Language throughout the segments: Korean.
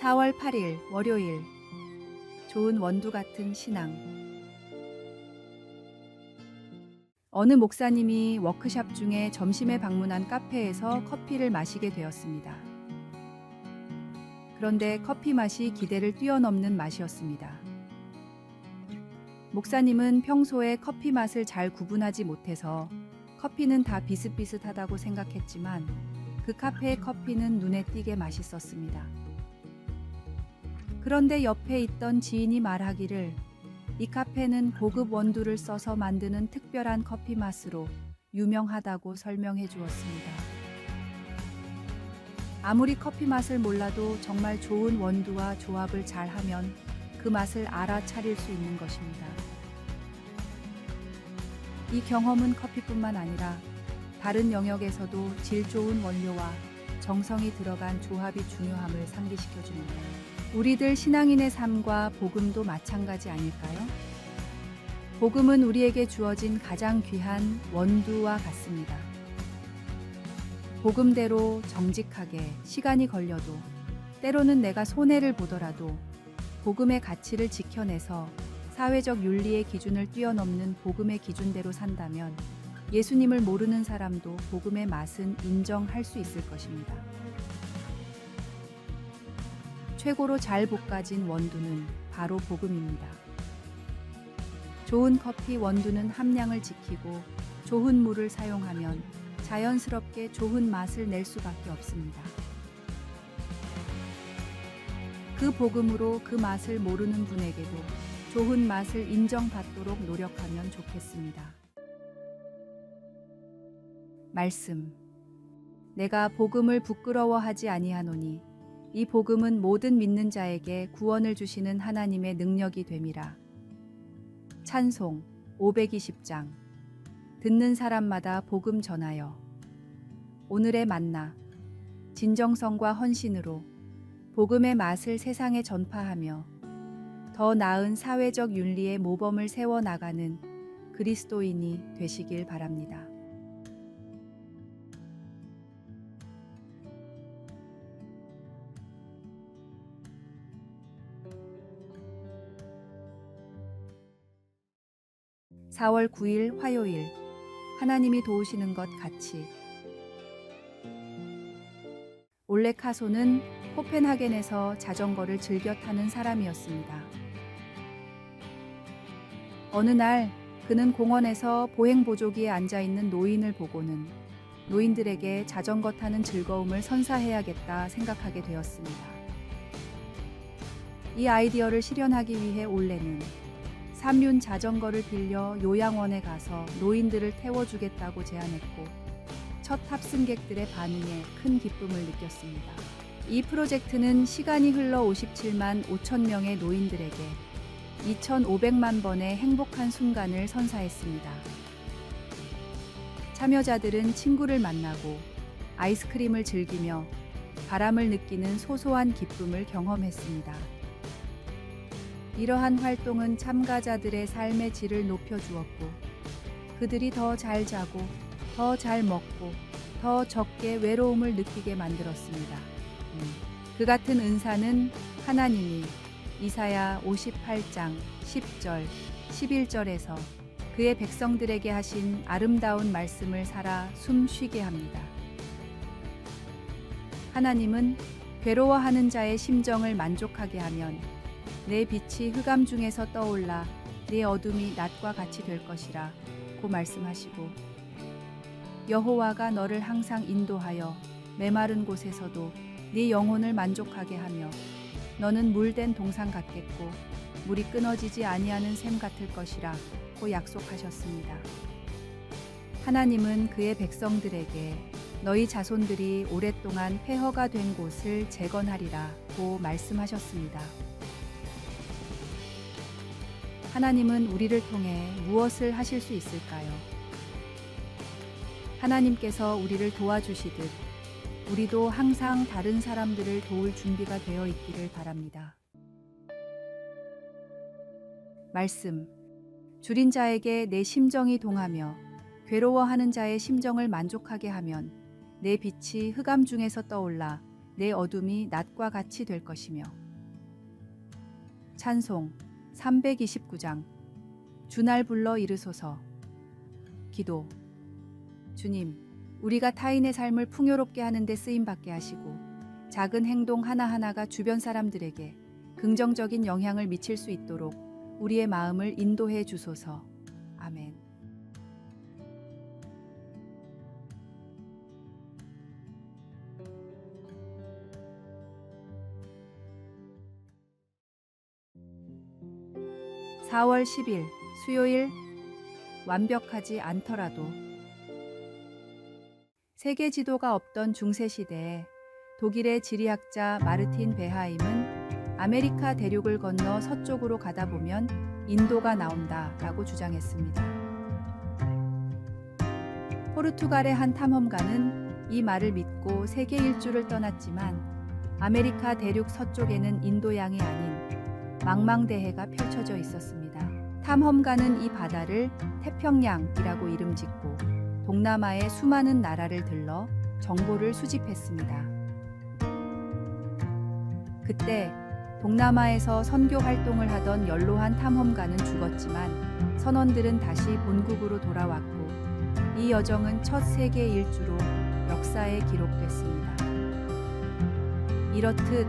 4월 8일 월요일. 좋은 원두 같은 신앙. 어느 목사님이 워크숍 중에 점심에 방문한 카페에서 커피를 마시게 되었습니다. 그런데 커피 맛이 기대를 뛰어넘는 맛이었습니다. 목사님은 평소에 커피 맛을 잘 구분하지 못해서 커피는 다 비슷비슷하다고 생각했지만 그 카페의 커피는 눈에 띄게 맛있었습니다. 그런데 옆에 있던 지인이 말하기를 이 카페는 고급 원두를 써서 만드는 특별한 커피 맛으로 유명하다고 설명해 주었습니다. 아무리 커피 맛을 몰라도 정말 좋은 원두와 조합을 잘하면 그 맛을 알아차릴 수 있는 것입니다. 이 경험은 커피뿐만 아니라 다른 영역에서도 질 좋은 원료와 정성이 들어간 조합이 중요함을 상기시켜 줍니다. 우리들 신앙인의 삶과 복음도 마찬가지 아닐까요? 복음은 우리에게 주어진 가장 귀한 원두와 같습니다. 복음대로 정직하게 시간이 걸려도 때로는 내가 손해를 보더라도 복음의 가치를 지켜내서 사회적 윤리의 기준을 뛰어넘는 복음의 기준대로 산다면 예수님을 모르는 사람도 복음의 맛은 인정할 수 있을 것입니다. 최고로 잘 볶아진 원두는 바로 복음입니다. 좋은 커피 원두는 함량을 지키고 좋은 물을 사용하면 자연스럽게 좋은 맛을 낼 수밖에 없습니다. 그 복음으로 그 맛을 모르는 분에게도 좋은 맛을 인정받도록 노력하면 좋겠습니다. 말씀. 내가 복음을 부끄러워하지 아니하노니 이 복음은 모든 믿는 자에게 구원을 주시는 하나님의 능력이 됨이라. 찬송 520장. 듣는 사람마다 복음 전하여. 오늘의 만나. 진정성과 헌신으로 복음의 맛을 세상에 전파하며 더 나은 사회적 윤리의 모범을 세워나가는 그리스도인이 되시길 바랍니다. (4월 9일) 화요일. 하나님이 도우시는 것 같이. 올레 카소는 코펜하겐에서 자전거를 즐겨 타는 사람이었습니다. 어느 날 그는 공원에서 보행보조기에 앉아있는 노인을 보고는 노인들에게 자전거 타는 즐거움을 선사해야겠다 생각하게 되었습니다. 이 아이디어를 실현하기 위해 올레는 삼륜 자전거를 빌려 요양원에 가서 노인들을 태워주겠다고 제안했고 첫 탑승객들의 반응에 큰 기쁨을 느꼈습니다. 이 프로젝트는 시간이 흘러 57만 5천 명의 노인들에게 2,500만 번의 행복한 순간을 선사했습니다. 참여자들은 친구를 만나고 아이스크림을 즐기며 바람을 느끼는 소소한 기쁨을 경험했습니다. 이러한 활동은 참가자들의 삶의 질을 높여주었고 그들이 더 잘 자고 더 잘 먹고 더 적게 외로움을 느끼게 만들었습니다. 그 같은 은사는 하나님이 이사야 58장 10절, 11절에서 그의 백성들에게 하신 아름다운 말씀을 살아 숨 쉬게 합니다. 하나님은 괴로워하는 자의 심정을 만족하게 하면 내 빛이 흑암 중에서 떠올라 내 어둠이 낮과 같이 될 것이라 고 말씀하시고 여호와가 너를 항상 인도하여 메마른 곳에서도 네 영혼을 만족하게 하며 너는 물된 동산 같겠고 물이 끊어지지 아니하는 샘 같을 것이라 고 약속하셨습니다. 하나님은 그의 백성들에게 너희 자손들이 오랫동안 폐허가 된 곳을 재건하리라 고 말씀하셨습니다. 하나님은 우리를 통해 무엇을 하실 수 있을까요? 하나님께서 우리를 도와주시듯 우리도 항상 다른 사람들을 도울 준비가 되어 있기를 바랍니다. 말씀. 줄인 자에게 내 심정이 동하며 괴로워하는 자의 심정을 만족하게 하면 내 빛이 흑암 중에서 떠올라 내 어둠이 낮과 같이 될 것이며. 찬송 329장. 주날 불러 이르소서. 기도. 주님, 우리가 타인의 삶을 풍요롭게 하는 데 쓰임받게 하시고 작은 행동 하나하나가 주변 사람들에게 긍정적인 영향을 미칠 수 있도록 우리의 마음을 인도해 주소서. 아멘. (4월 10일) 수요일. 완벽하지 않더라도. 세계 지도가 없던 중세 시대에 독일의 지리학자 마르틴 베하임은 아메리카 대륙을 건너 서쪽으로 가다 보면 인도가 나온다라고 주장했습니다. 포르투갈의 한 탐험가는 이 말을 믿고 세계 일주를 떠났지만 아메리카 대륙 서쪽에는 인도양이 아닌 망망대해가 펼쳐져 있었습니다. 탐험가는 이 바다를 태평양이라고 이름 짓고 동남아의 수많은 나라를 들러 정보를 수집했습니다. 그때 동남아에서 선교 활동을 하던 연로한 탐험가는 죽었지만 선원들은 다시 본국으로 돌아왔고 이 여정은 첫 세계 일주로 역사에 기록됐습니다. 이렇듯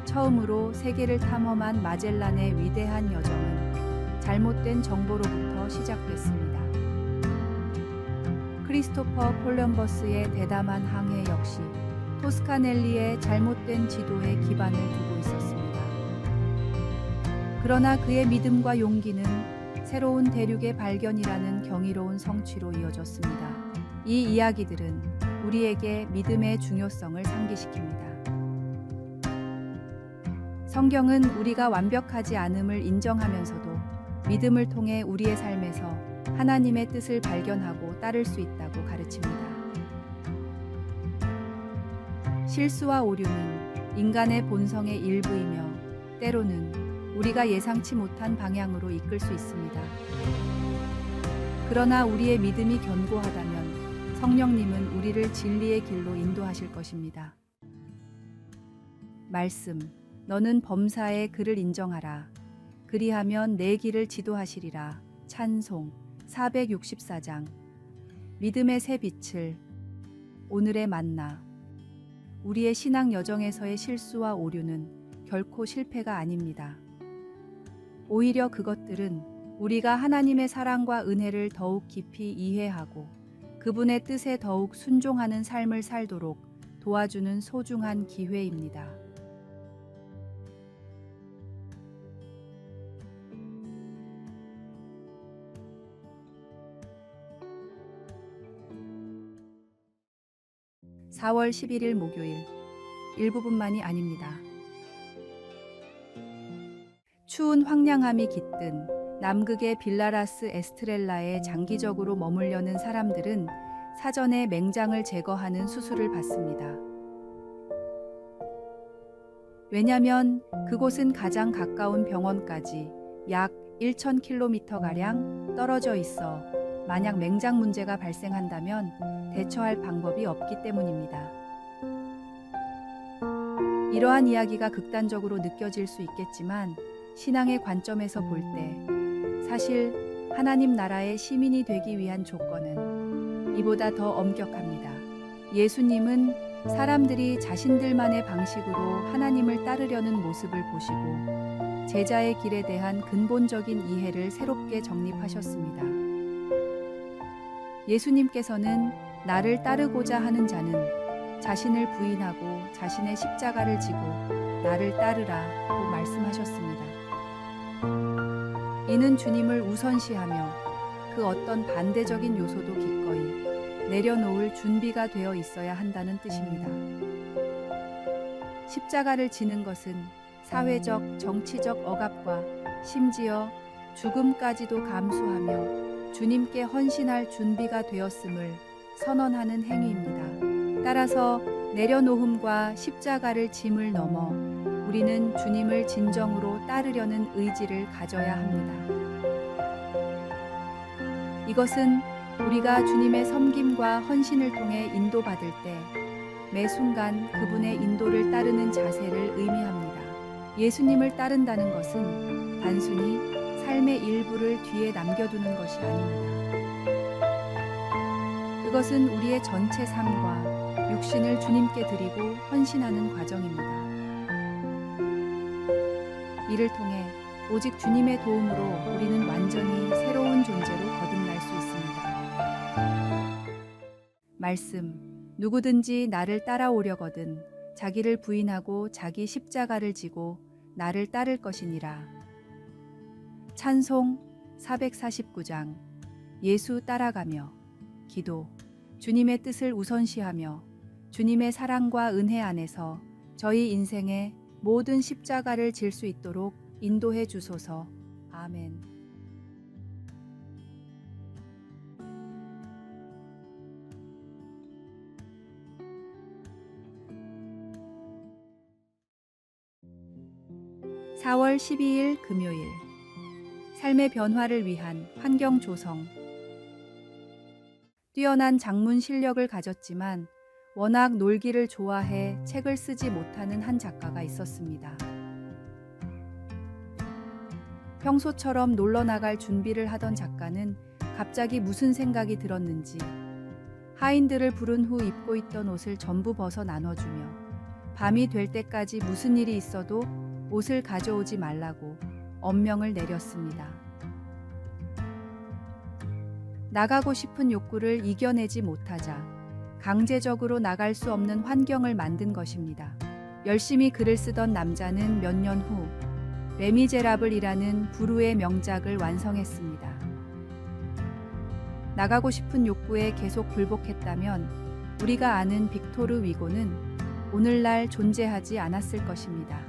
처음으로 세계를 탐험한 마젤란의 위대한 여정은 잘못된 정보로부터 시작됐습니다. 크리스토퍼 콜럼버스의 대담한 항해 역시 토스카넬리의 잘못된 지도에 기반을 두고 있었습니다. 그러나 그의 믿음과 용기는 새로운 대륙의 발견이라는 경이로운 성취로 이어졌습니다. 이 이야기들은 우리에게 믿음의 중요성을 상기시킵니다. 성경은 우리가 완벽하지 않음을 인정하면서도 믿음을 통해 우리의 삶에서 하나님의 뜻을 발견하고 따를 수 있다고 가르칩니다. 실수와 오류는 인간의 본성의 일부이며 때로는 우리가 예상치 못한 방향으로 이끌 수 있습니다. 그러나 우리의 믿음이 견고하다면 성령님은 우리를 진리의 길로 인도하실 것입니다. 말씀. 너는 범사에 그를 인정하라. 그리하면 내 길을 지도하시리라. 찬송 464장. 믿음의 새 빛을. 오늘의 만나. 우리의 신앙 여정에서의 실수와 오류는 결코 실패가 아닙니다. 오히려 그것들은 우리가 하나님의 사랑과 은혜를 더욱 깊이 이해하고 그분의 뜻에 더욱 순종하는 삶을 살도록 도와주는 소중한 기회입니다. (4월 11일) 목요일. 일부분만이 아닙니다. 추운 황량함이 깃든 남극의 빌라라스 에스트렐라에 장기적으로 머물려는 사람들은 사전에 맹장을 제거하는 수술을 받습니다. 왜냐하면 그곳은 가장 가까운 병원까지 약 1,000km가량 떨어져 있어 만약 맹장 문제가 발생한다면 대처할 방법이 없기 때문입니다. 이러한 이야기가 극단적으로 느껴질 수 있겠지만 신앙의 관점에서 볼 때 사실 하나님 나라의 시민이 되기 위한 조건은 이보다 더 엄격합니다. 예수님은 사람들이 자신들만의 방식으로 하나님을 따르려는 모습을 보시고 제자의 길에 대한 근본적인 이해를 새롭게 정립하셨습니다. 예수님께서는 나를 따르고자 하는 자는 자신을 부인하고 자신의 십자가를 지고 나를 따르라고 말씀하셨습니다. 이는 주님을 우선시하며 그 어떤 반대적인 요소도 기꺼이 내려놓을 준비가 되어 있어야 한다는 뜻입니다. 십자가를 지는 것은 사회적, 정치적 억압과 심지어 죽음까지도 감수하며 주님께 헌신할 준비가 되었음을 선언하는 행위입니다. 따라서 내려놓음과 십자가를 짐을 넘어 우리는 주님을 진정으로 따르려는 의지를 가져야 합니다. 이것은 우리가 주님의 섬김과 헌신을 통해 인도받을 때 매 순간 그분의 인도를 따르는 자세를 의미합니다. 예수님을 따른다는 것은 단순히 삶의 일부를 뒤에 남겨두는 것이 아닙니다. 그것은 우리의 전체 삶과 육신을 주님께 드리고 헌신하는 과정입니다. 이를 통해 오직 주님의 도움으로 우리는 완전히 새로운 존재로 거듭날 수 있습니다. 말씀. 누구든지 나를 따라오려거든 자기를 부인하고 자기 십자가를 지고 나를 따를 것이니라. 찬송 449장. 예수 따라가며. 기도. 주님의 뜻을 우선시하며 주님의 사랑과 은혜 안에서 저희 인생의 모든 십자가를 질 수 있도록 인도해 주소서. 아멘. (4월 12일) 금요일. 삶의 변화를 위한 환경 조성. 뛰어난 작문 실력을 가졌지만 워낙 놀기를 좋아해 책을 쓰지 못하는 한 작가가 있었습니다. 평소처럼 놀러 나갈 준비를 하던 작가는 갑자기 무슨 생각이 들었는지 하인들을 부른 후 입고 있던 옷을 전부 벗어 나눠주며 밤이 될 때까지 무슨 일이 있어도 옷을 가져오지 말라고 엄명을 내렸습니다. 나가고 싶은 욕구를 이겨내지 못하자 강제적으로 나갈 수 없는 환경을 만든 것입니다. 열심히 글을 쓰던 남자는 몇 년 후 레미제라블이라는 부르의 명작을 완성했습니다. 나가고 싶은 욕구에 계속 굴복했다면 우리가 아는 빅토르 위고는 오늘날 존재하지 않았을 것입니다.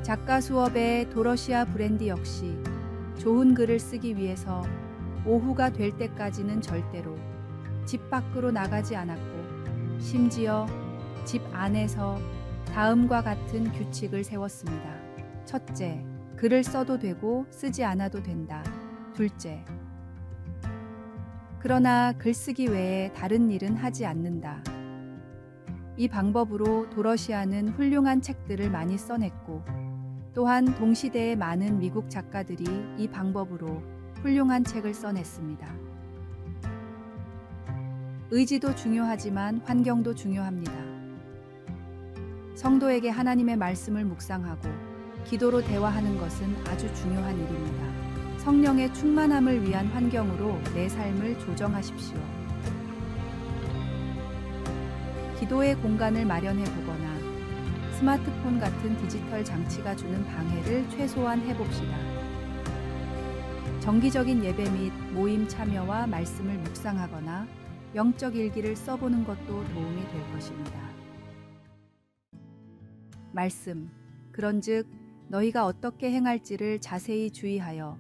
작가 수업의 도러시아 브랜디 역시 좋은 글을 쓰기 위해서 오후가 될 때까지는 절대로 집 밖으로 나가지 않았고 심지어 집 안에서 다음과 같은 규칙을 세웠습니다. 첫째, 글을 써도 되고 쓰지 않아도 된다. 둘째, 그러나 글쓰기 외에 다른 일은 하지 않는다. 이 방법으로 도러시아는 훌륭한 책들을 많이 써냈고 또한 동시대의 많은 미국 작가들이 이 방법으로 훌륭한 책을 써냈습니다. 의지도 중요하지만 환경도 중요합니다. 성도에게 하나님의 말씀을 묵상하고 기도로 대화하는 것은 아주 중요한 일입니다. 성령의 충만함을 위한 환경으로 내 삶을 조정하십시오. 기도의 공간을 마련해 보거나 스마트폰 같은 디지털 장치가 주는 방해를 최소한 해봅시다. 정기적인 예배 및 모임 참여와 말씀을 묵상하거나 영적 일기를 써보는 것도 도움이 될 것입니다. 말씀. 그런즉 너희가 어떻게 행할지를 자세히 주의하여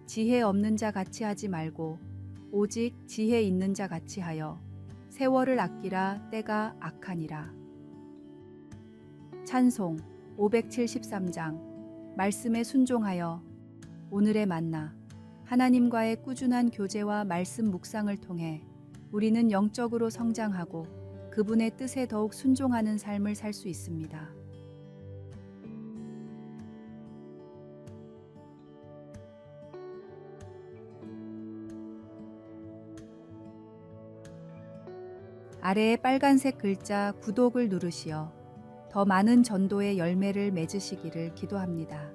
지혜 없는 자 같이 하지 말고 오직 지혜 있는 자 같이 하여 세월을 아끼라. 때가 악하니라. 찬송 573장. 말씀에 순종하여. 오늘의 만나. 하나님과의 꾸준한 교제와 말씀 묵상을 통해 우리는 영적으로 성장하고 그분의 뜻에 더욱 순종하는 삶을 살 수 있습니다. 아래의 빨간색 글자 구독을 누르시어 더 많은 전도의 열매를 맺으시기를 기도합니다.